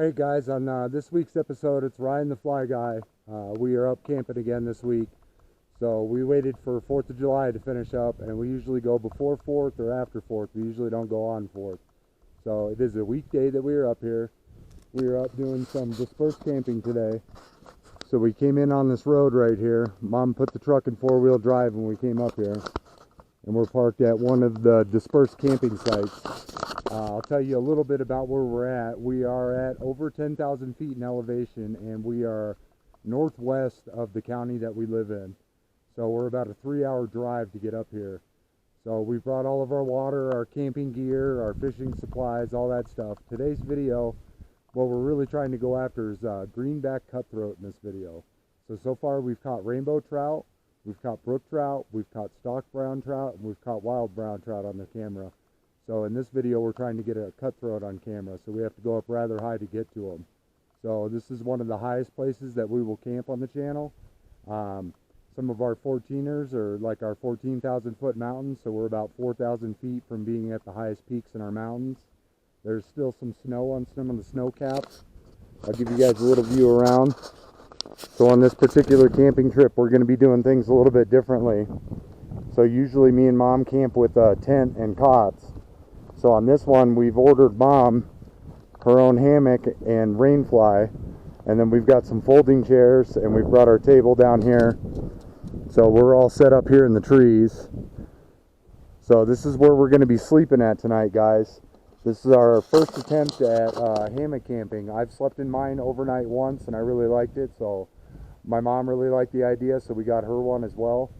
Hey guys, on this week's episode, it's Ryan the Fly Guy. We are up camping again this week. So we waited for 4th of July to finish up, and we usually go before 4th or after 4th. We usually don't go on 4th. So it is a weekday that we are up here. We are up doing some dispersed camping today. So we came in on this road right here. Mom put the truck in four-wheel drive when we came up here. And we're parked at one of the dispersed camping sites. I'll tell you a little bit about where we're at. We are at over 10,000 feet in elevation, and we are northwest of the county that we live in. So we're about a 3-hour drive to get up here. So we brought all of our water, our camping gear, our fishing supplies, all that stuff. Today's video, what we're really trying to go after is green back cutthroat in this video. So far we've caught rainbow trout, we've caught brook trout, we've caught stock brown trout, and we've caught wild brown trout on the camera. So in this video, we're trying to get a cutthroat on camera, so we have to go up rather high to get to them. So this is one of the highest places that we will camp on the channel. Some of our 14ers are like our 14,000 foot mountains, so we're about 4,000 feet from being at the highest peaks in our mountains. There's still some snow on some of the snow caps. I'll give you guys a little view around. So on this particular camping trip, we're going to be doing things a little bit differently. So usually me and Mom camp with a tent and cots. So on this one, we've ordered Mom her own hammock and rainfly, and then we've got some folding chairs, and we've brought our table down here. So we're all set up here in the trees. So this is where we're going to be sleeping at tonight, guys. This is our first attempt at hammock camping. I've slept in mine overnight once, and I really liked it. So my mom really liked the idea, so we got her one as well.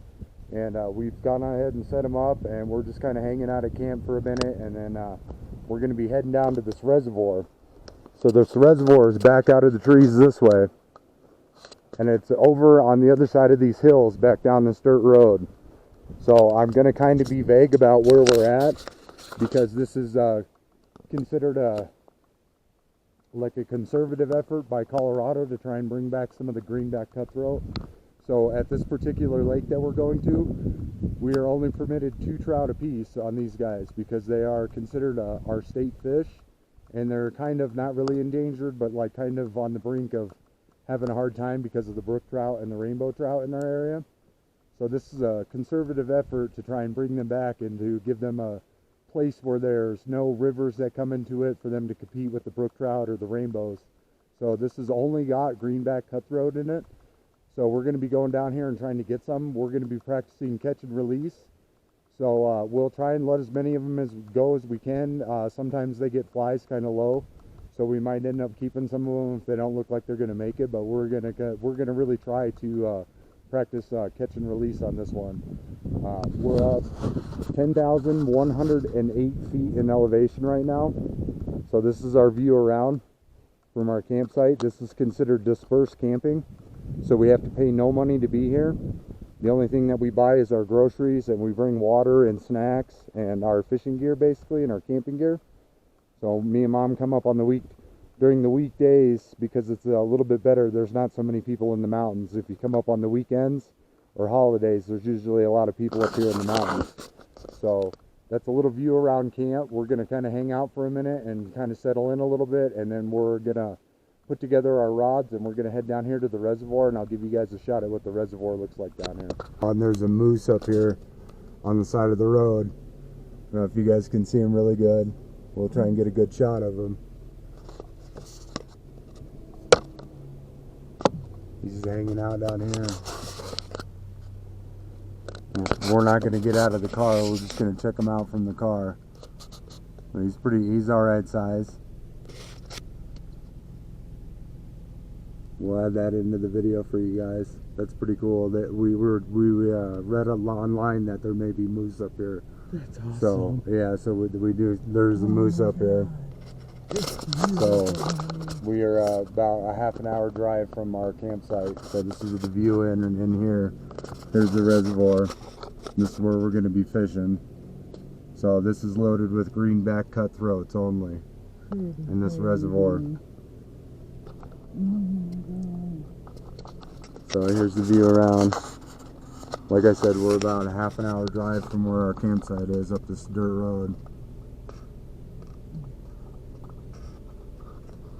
And we've gone ahead and set them up, and we're just kind of hanging out at camp for a minute, and then we're going to be heading down to this reservoir. So this reservoir is back out of the trees this way, and it's over on the other side of these hills back down this dirt road. So I'm going to kind of be vague about where we're at, because this is considered like a conservative effort by Colorado to try and bring back some of the greenback cutthroat. So at this particular lake that we're going to, we are only permitted 2 trout apiece on these guys because they are considered our state fish, and they're kind of not really endangered, but like kind of on the brink of having a hard time because of the brook trout and the rainbow trout in our area. So this is a conservative effort to try and bring them back and to give them a place where there's no rivers that come into it for them to compete with the brook trout or the rainbows. So this has only got greenback cutthroat in it. So we're going to be going down here and trying to get some. We're going to be practicing catch and release. So we'll try and let as many of them go as we can. Sometimes they get flies kind of low, so we might end up keeping some of them if they don't look like they're going to make it. But we're going to really try to practice catch and release on this one. We're up 10,108 feet in elevation right now. So this is our view around from our campsite. This is considered dispersed camping. So we have to pay no money to be here. The only thing that we buy is our groceries, and we bring water and snacks and our fishing gear basically, and our camping gear. So me and Mom come up on during the weekdays because it's a little bit better. There's not so many people in the mountains. If you come up on the weekends or holidays, there's usually a lot of people up here in the mountains. So that's a little view around camp. We're going to kind of hang out for a minute and kind of settle in a little bit, and then we're going to put together our rods, and we're going to head down here to the reservoir, and I'll give you guys a shot at what the reservoir looks like down here. And there's a moose up here on the side of the road. I don't know if you guys can see him really good. We'll try and get a good shot of him. He's hanging out down here. We're not going to get out of the car. We're just going to check him out from the car. But he's all right size. We'll add that into the video for you guys. That's pretty cool. That we read online that there may be moose up here. That's awesome. So yeah, so we do. There's a moose up here. So we are about a half an hour drive from our campsite. So this is the view in here. Here's the reservoir. This is where we're going to be fishing. So this is loaded with greenback cutthroats only in this reservoir. So here's the view around. Like I said, we're about a half an hour drive from where our campsite is up this dirt road.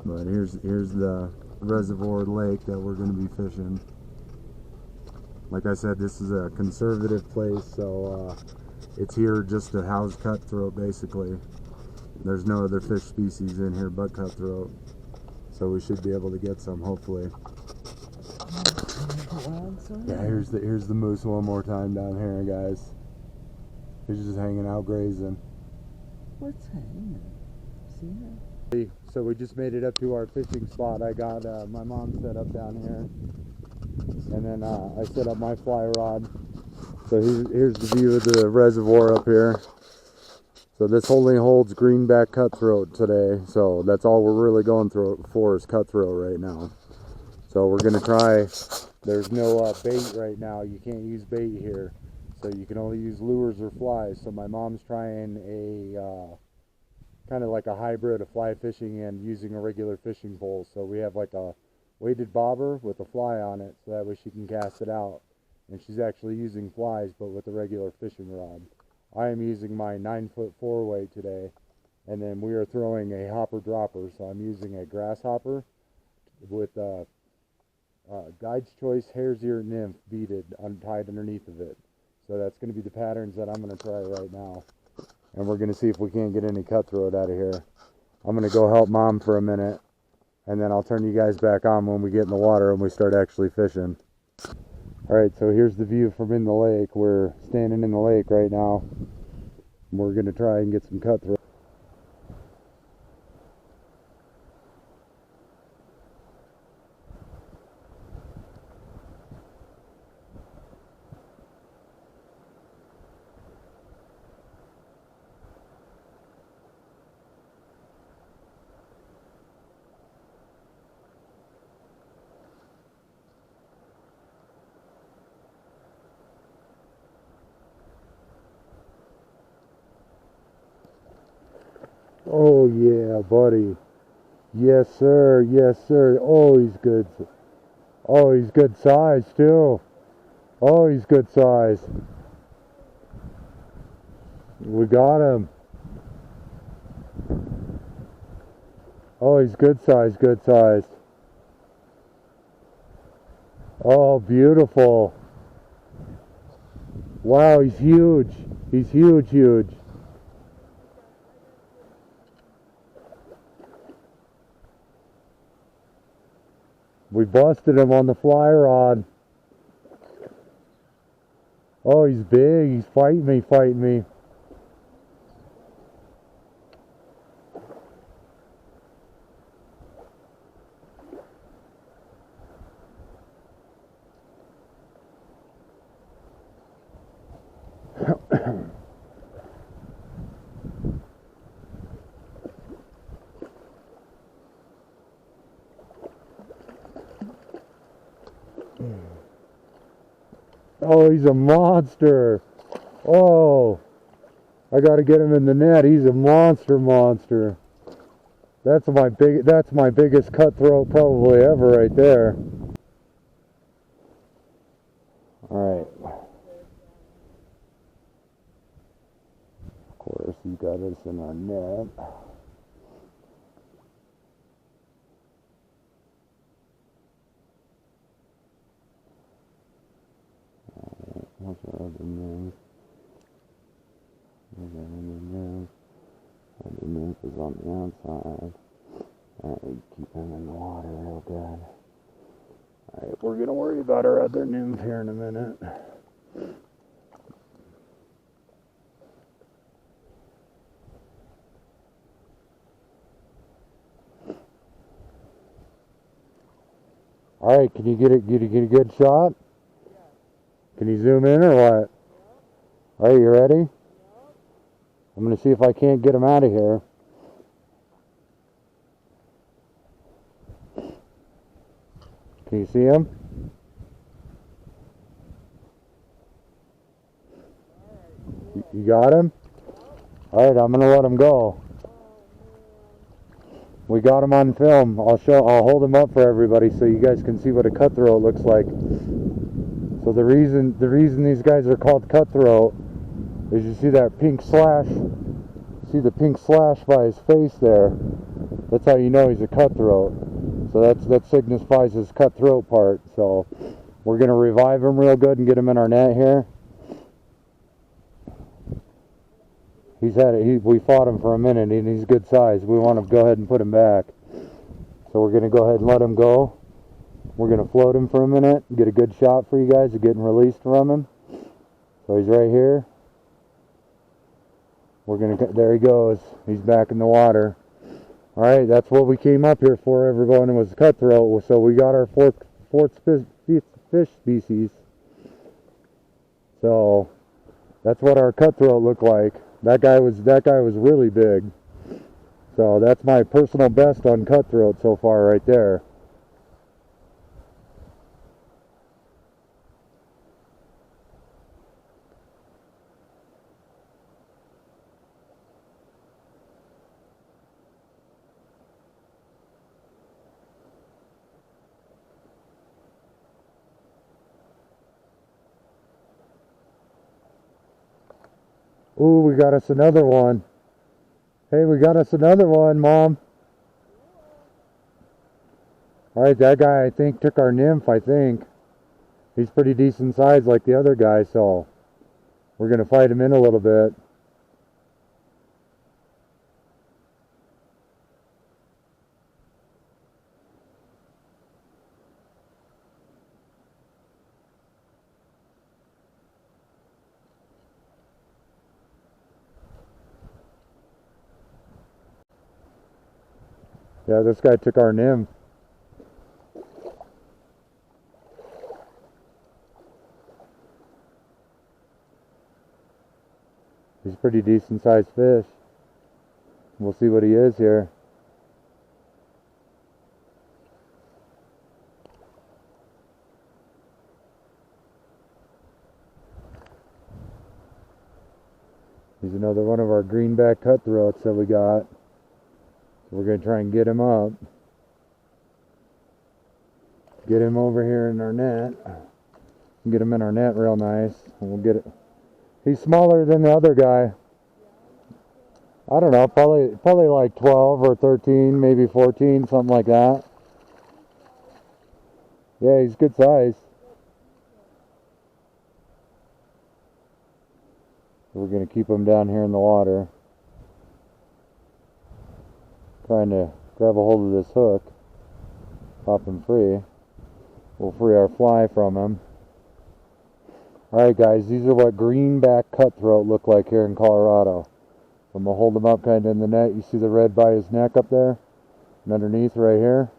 But here's the reservoir lake that we're going to be fishing. Like I said, this is a conservative place, so it's here just to house cutthroat basically. There's no other fish species in here but cutthroat, so we should be able to get some hopefully. Yeah, here's the moose one more time down here, guys. He's just hanging out grazing. What's hanging? See that? So we just made it up to our fishing spot. I got my mom set up down here, and then I set up my fly rod. So here's the view of the reservoir up here. So this only holds greenback cutthroat today, so that's all we're really going for is cutthroat right now. So we're gonna try. There's no bait right now. You can't use bait here, so you can only use lures or flies. So my mom's trying a kind of like a hybrid of fly fishing and using a regular fishing pole. So we have like a weighted bobber with a fly on it, so that way she can cast it out. And she's actually using flies, but with a regular fishing rod. I am using my 9-foot 4-weight today, and then we are throwing a hopper dropper. So I'm using a grasshopper with Guide's Choice Hare's Ear Nymph beaded untied underneath of it. So that's going to be the patterns that I'm going to try right now. And we're going to see if we can't get any cutthroat out of here. I'm going to go help Mom for a minute, and then I'll turn you guys back on when we get in the water and we start actually fishing. Alright, so here's the view from in the lake. We're standing in the lake right now. We're going to try and get some cutthroat. Oh yeah, buddy. Yes sir, yes sir. Oh, he's good. Oh, he's good size too. Oh, he's good size. We got him. Oh, he's good size, good size. Oh, beautiful. Wow, he's huge. He's huge, huge. We busted him on the fly rod. Oh, he's big. He's fighting me, fighting me. Oh, he's a monster. Oh, I got to get him in the net. He's a monster. That's my biggest cutthroat probably ever right there. All right. Of course, you got us in our net. What's our other nymph? There's our other nymph. Other nymph is on the outside. Alright, keep him in the water real good. Alright, we're gonna worry about our other nymph here in a minute. Alright, can you get a good shot? Can you zoom in or what? Alright, you ready? I'm going to see if I can't get him out of here. Can you see him? You got him? Alright, I'm going to let him go. We got him on film. I'll hold him up for everybody so you guys can see what a cutthroat looks like. So the reason these guys are called cutthroat is you see that pink slash, see the pink slash by his face there. That's how you know he's a cutthroat. So that signifies his cutthroat part. So we're gonna revive him real good and get him in our net here. He's had it. We fought him for a minute, and he's good size. We want to go ahead and put him back. So we're gonna go ahead and let him go. We're gonna float him for a minute, get a good shot for you guys of getting released from him. So he's right here. There he goes. He's back in the water. All right, that's what we came up here for. Everyone was cutthroat. So we got our fourth fish species. So that's what our cutthroat looked like. That guy was really big. So that's my personal best on cutthroat so far right there. Ooh, we got us another one. Hey, we got us another one, Mom. Alright, that guy, I think, took our nymph, I think. He's pretty decent size like the other guy, so we're going to fight him in a little bit. Yeah, this guy took our nymph. He's a pretty decent sized fish. We'll see what he is here. He's another one of our Green Back Cutthroats that we got. We're going to try and get him up. Get him over here in our net. Get him in our net real nice. And we'll get it. He's smaller than the other guy. I don't know, probably like 12 or 13, maybe 14, something like that. Yeah, he's good size. We're going to keep him down here in the water. Trying to grab a hold of this hook. Pop him free. We'll free our fly from him. Alright guys, these are what Green Back Cutthroat look like here in Colorado. I'm going to hold him up kind of in the net. You see the red by his neck up there? And underneath right here?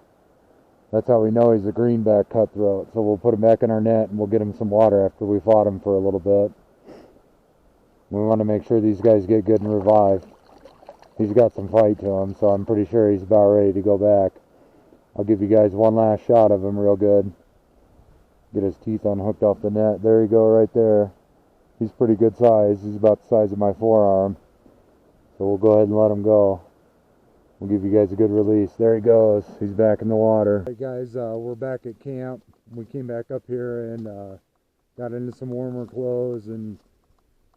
That's how we know he's a Green Back Cutthroat. So we'll put him back in our net and we'll get him some water after we fought him for a little bit. We want to make sure these guys get good and revived. He's got some fight to him, so I'm pretty sure he's about ready to go back. I'll give you guys one last shot of him real good. Get his teeth unhooked off the net. There you go right there. He's pretty good size. He's about the size of my forearm. So we'll go ahead and let him go. We'll give you guys a good release. There he goes. He's back in the water. Alright guys, we're back at camp. We came back up here and got into some warmer clothes, and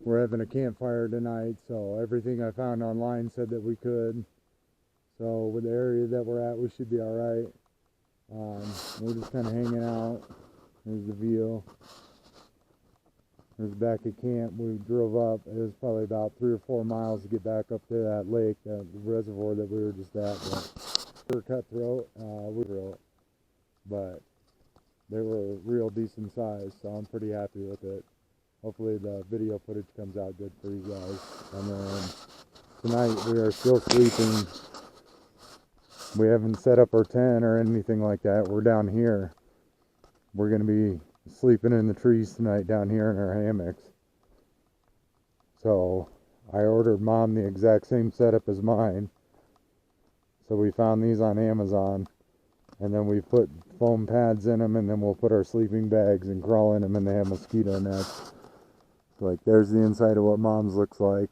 we're having a campfire tonight. So everything I found online said that we could. So with the area that we're at, we should be alright. We're just kind of hanging out. There's the view. There's back at camp. We drove up. It was probably about 3 or 4 miles to get back up to that lake, that reservoir that we were just at. But cutthroat, but they were real decent size, so I'm pretty happy with it. Hopefully the video footage comes out good for you guys. And then tonight we are still sleeping. We haven't set up our tent or anything like that. We're down here. We're going to be sleeping in the trees tonight down here in our hammocks. So I ordered Mom the exact same setup as mine. So we found these on Amazon, and then we put foam pads in them, and then we'll put our sleeping bags and crawl in them, and they have mosquito nets. Like there's the inside of what Mom's looks like,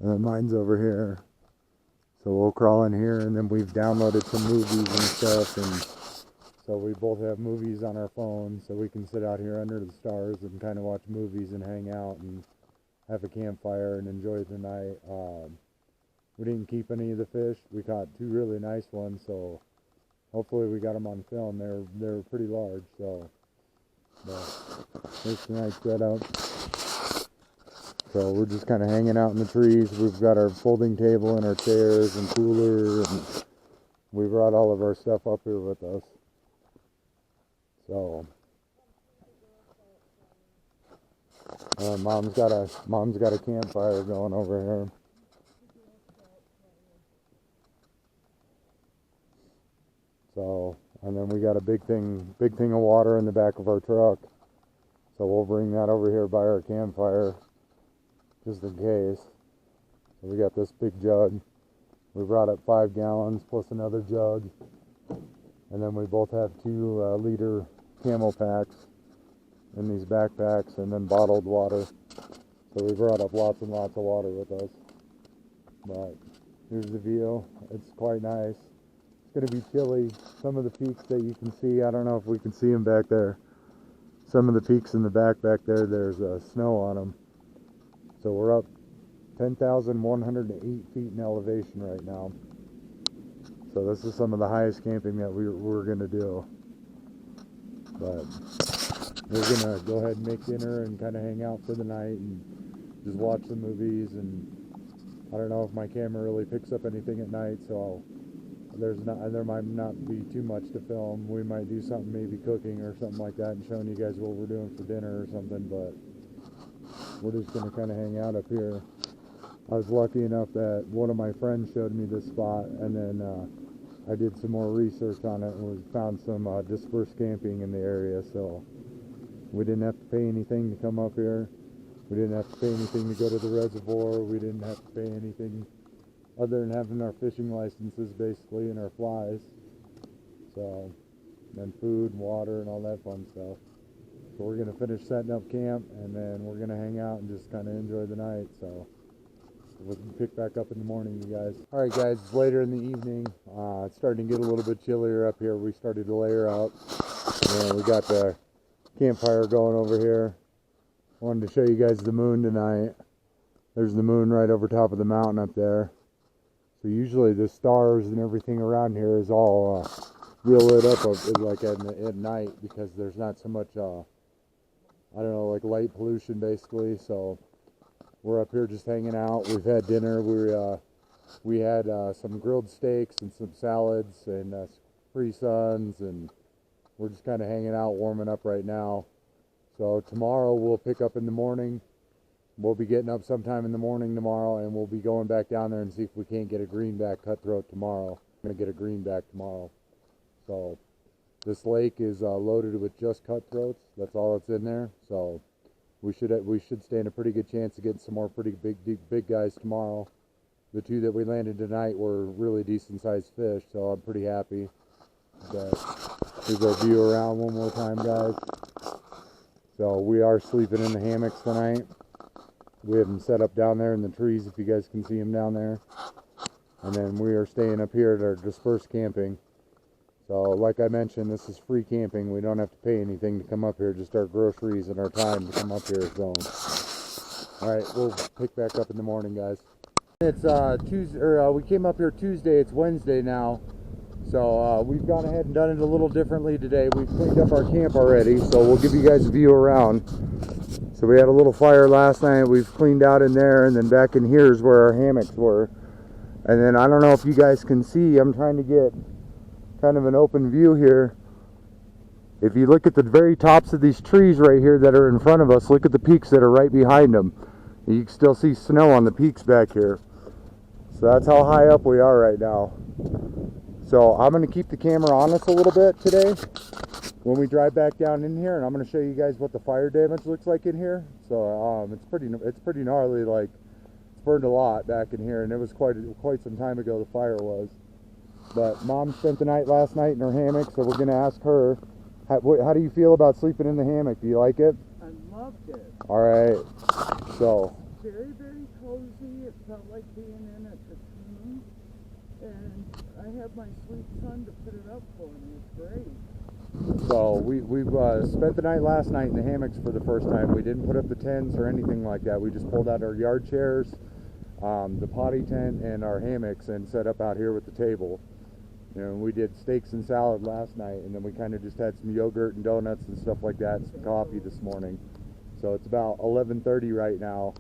and then mine's over here. So we'll crawl in here, and then we've downloaded some movies and stuff, and so we both have movies on our phones, so we can sit out here under the stars and kind of watch movies and hang out and have a campfire and enjoy the night. We didn't keep any of the fish. We caught 2 really nice ones, so hopefully we got them on film. They're pretty large, so there's tonight's setup. So we're just kind of hanging out in the trees. We've got our folding table and our chairs and cooler, and we brought all of our stuff up here with us. So mom's got a campfire going over here. So, and then we got a big thing of water in the back of our truck. So we'll bring that over here by our campfire, just in case. So we got this big jug. We brought up 5 gallons plus another jug. And then we both have 2 liter camel packs in these backpacks, and then bottled water. So we brought up lots and lots of water with us. But here's the view. It's quite nice. It's going to be chilly. Some of the peaks that you can see, I don't know if we can see them back there. Some of the peaks in the back there, there's snow on them. So we're up 10,108 feet in elevation right now. So this is some of the highest camping that we're going to do. But we're going to go ahead and make dinner and kind of hang out for the night and just watch the movies. And I don't know if my camera really picks up anything at night, so there might not be too much to film. We might do something, maybe cooking or something like that, and showing you guys what we're doing for dinner or something, but we're just going to kind of hang out up here. I was lucky enough that one of my friends showed me this spot, and then I did some more research on it, and we found some dispersed camping in the area, so we didn't have to pay anything to come up here. We didn't have to pay anything to go to the reservoir. We didn't have to pay anything other than having our fishing licenses, basically, and our flies. So, and food and water and all that fun stuff. So we're going to finish setting up camp, and then we're going to hang out and just kind of enjoy the night. So we'll pick back up in the morning, you guys. All right, guys, it's later in the evening. It's starting to get a little bit chillier up here. We started to layer up, and we got the campfire going over here. Wanted to show you guys the moon tonight. There's the moon right over top of the mountain up there. So usually the stars and everything around here is all real lit up like at night, because there's not so much, I don't know, like light pollution basically. So we're up here just hanging out. We've had dinner. We had some grilled steaks and some salads and Capri Suns, and we're just kind of hanging out, warming up right now. So tomorrow we'll pick up in the morning. We'll be getting up sometime in the morning tomorrow, and we'll be going back down there and see if we can't get a Green Back Cutthroat tomorrow. I'm going to get a greenback tomorrow. So this lake is loaded with just cutthroats. That's all that's in there. So we should stand a pretty good chance of getting some more pretty big guys tomorrow. The 2 that we landed tonight were really decent sized fish, so I'm pretty happy. Here's our view around one more time, guys. So we are sleeping in the hammocks tonight. We have them set up down there in the trees, if you guys can see them down there. And then we are staying up here at our dispersed camping. So like I mentioned, this is free camping. We don't have to pay anything to come up here, just our groceries and our time to come up here. So, alright, we'll pick back up in the morning, guys. It's Tuesday, or we came up here Tuesday. It's Wednesday now. So we've gone ahead and done it a little differently today. We've cleaned up our camp already, so we'll give you guys a view around. So we had a little fire last night. We've cleaned out in there, and then back in here is where our hammocks were. And then I don't know if you guys can see, I'm trying to get kind of an open view here. If you look at the very tops of these trees right here that are in front of us, look at the peaks that are right behind them. You can still see snow on the peaks back here. So that's how high up we are right now. So I'm going to keep the camera on us a little bit today when we drive back down in here, and I'm going to show you guys what the fire damage looks like in here. So it's pretty gnarly. Like, it's burned a lot back in here, and it was quite some time ago the fire was. But Mom spent the night last night in her hammock, so we're going to ask her, how do you feel about sleeping in the hammock? Do you like it? I loved it. All right. So Very, very cozy. It felt like being in a cocoon. And I have my sweet son to put it up for me. It's great. So we've spent the night last night in the hammocks for the first time. We didn't put up the tents or anything like that. We just pulled out our yard chairs. the potty tent and our hammocks and set up out here with the table. You know, we did steaks and salad last night, and then we kind of just had some yogurt and donuts and stuff like that, and some coffee this morning. So it's about 11:30 right now.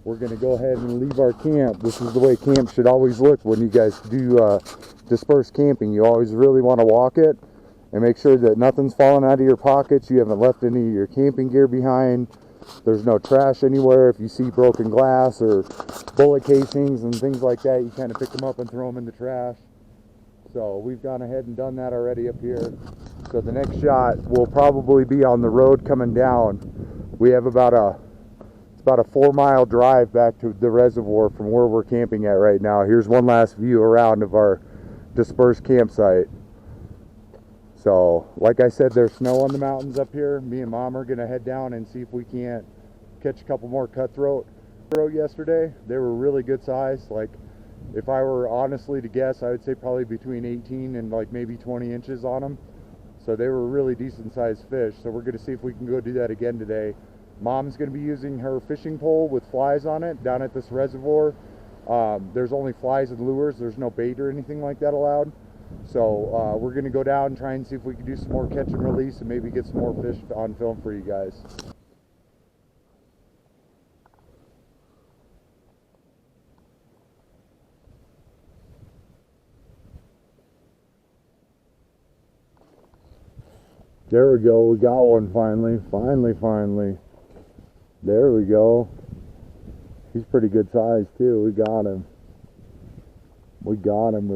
We're going to go ahead and leave our camp. This is the way camp should always look when you guys do dispersed camping. You always really want to walk it and make sure that nothing's falling out of your pockets. You haven't left any of your camping gear behind. There's no trash anywhere. If you see broken glass or bullet casings and things like that, you kind of pick them up and throw them in the trash. So we've gone ahead and done that already up here. So the next shot will probably be on the road coming down. We have about a 4-mile drive back to the reservoir from where we're camping at right now. Here's one last view around of our dispersed campsite. So, like I said, there's snow on the mountains up here. Me and Mom are going to head down and see if we can't catch a couple more cutthroat yesterday. They were really good size. Like, if I were honestly to guess, I would say probably between 18 and like maybe 20 inches on them. So they were really decent sized fish. So we're going to see if we can go do that again today. Mom's going to be using her fishing pole with flies on it down at this reservoir. There's only flies and lures. There's no bait or anything like that allowed. So we're going to go down and try and see if we can do some more catch and release and maybe get some more fish on film for you guys. There we go. We got one finally. Finally. There we go. He's pretty good size too. We got him. We got him.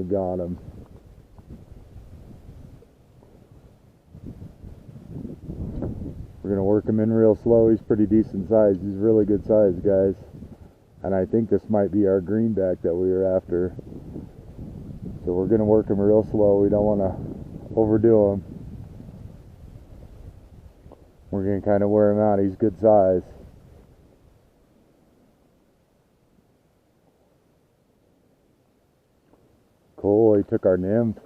We're going to work him in real slow. He's pretty decent size. He's really good size, guys. And I think this might be our greenback that we were after. So we're going to work him real slow. We don't want to overdo him. We're going to kind of wear him out. He's good size. Cool, he took our nymph.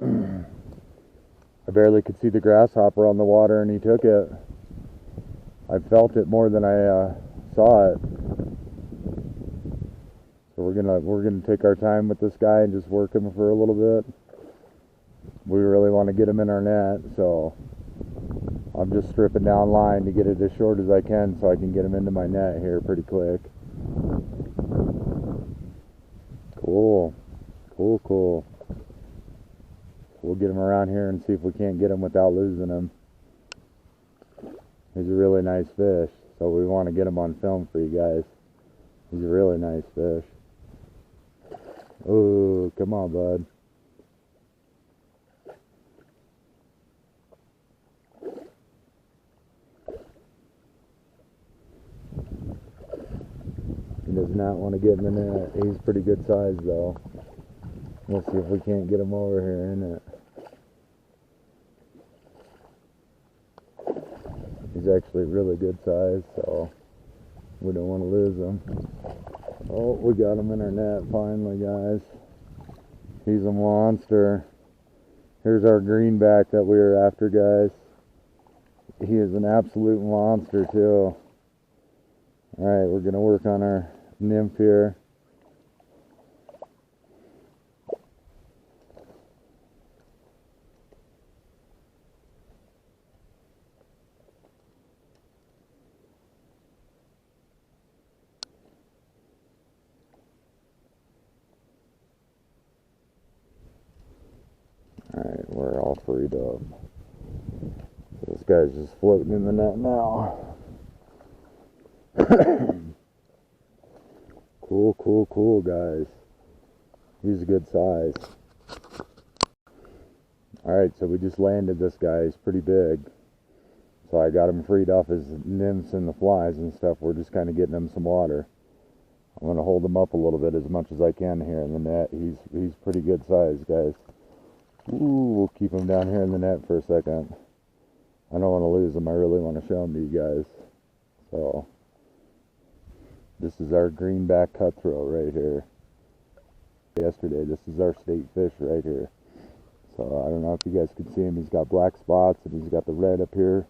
I barely could see the grasshopper on the water and he took it. I felt it more than I saw it. So we're gonna take our time with this guy and just work him for a little bit. We really want to get him in our net, so I'm just stripping down line to get it as short as I can so I can get him into my net here pretty quick. Cool. We'll get him around here and see if we can't get him without losing him. He's a really nice fish, so we want to get him on film for you guys. He's a really nice fish. Oh, come on, bud. He does not want to get in the net. He's pretty good size though. We'll see if we can't get him over here in it. He's actually really good size, so we don't want to lose him. Oh, we got him in our net finally, guys. He's a monster. Here's our greenback that we were after, guys. He is an absolute monster too. Alright, we're going to work on our nymph here. Alright, we're all freed up. So this guy's just floating in the net now. Cool, guys. He's a good size. Alright, so we just landed this guy. He's pretty big. So I got him freed off his nymphs and the flies and stuff. We're just kind of getting him some water. I'm going to hold him up a little bit as much as I can here in the net. He's pretty good size, guys. Ooh, we'll keep him down here in the net for a second. I don't want to lose him. I really want to show him to you guys. So this is our Green Back Cutthroat right here. Yesterday, this is our state fish right here. So I don't know if you guys can see him. He's got black spots and he's got the red up here.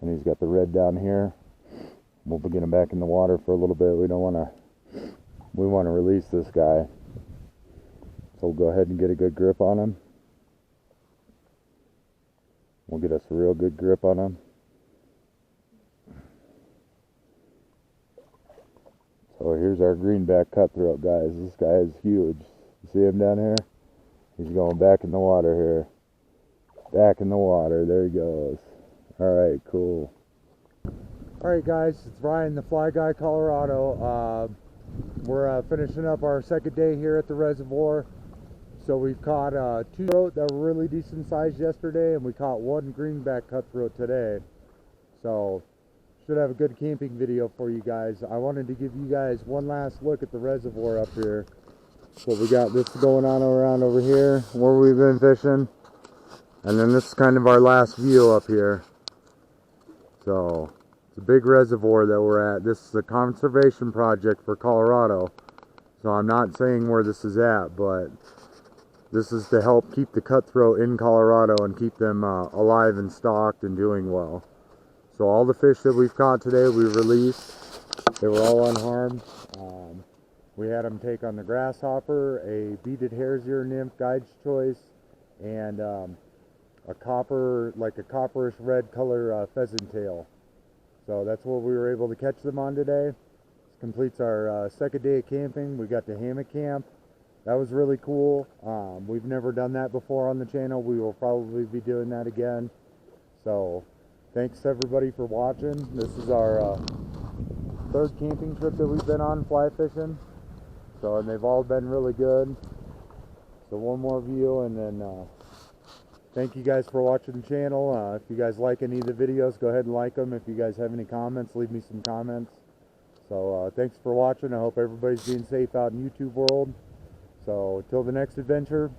And he's got the red down here. We'll be getting back in the water for a little bit. We want to release this guy. So we'll go ahead and get a good grip on him. We'll get us a real good grip on him. So here's our greenback cutthroat, guys. This guy is huge. You see him down here? He's going back in the water here. Back in the water. There he goes. Alright, cool. Alright guys, it's Ryan the Fly Guy, Colorado. We're finishing up our second day here at the reservoir. So we've caught 2 cutthroat that were really decent sized yesterday, and we caught 1 greenback cutthroat today. So should have a good camping video for you guys. I wanted to give you guys one last look at the reservoir up here. So we got this going on around over here where we've been fishing, and then this is kind of our last view up here. So it's a big reservoir that we're at. This is a conservation project for Colorado, so I'm not saying where this is at, but this is to help keep the cutthroat in Colorado and keep them alive and stocked and doing well. So all the fish that we've caught today, we released. They were all unharmed. We had them take on the grasshopper, a beaded hare's ear nymph, guide's choice, and a copper, like a copperish red color pheasant tail. So that's what we were able to catch them on today. This completes our second day of camping. We got to hammock camp. That was really cool. We've never done that before on the channel. We will probably be doing that again. So thanks everybody for watching. This is our 3rd camping trip that we've been on fly fishing. So, and they've all been really good. So one more view, and then thank you guys for watching the channel. If you guys like any of the videos, go ahead and like them. If you guys have any comments, leave me some comments. So thanks for watching. I hope everybody's being safe out in YouTube world. So till the next adventure,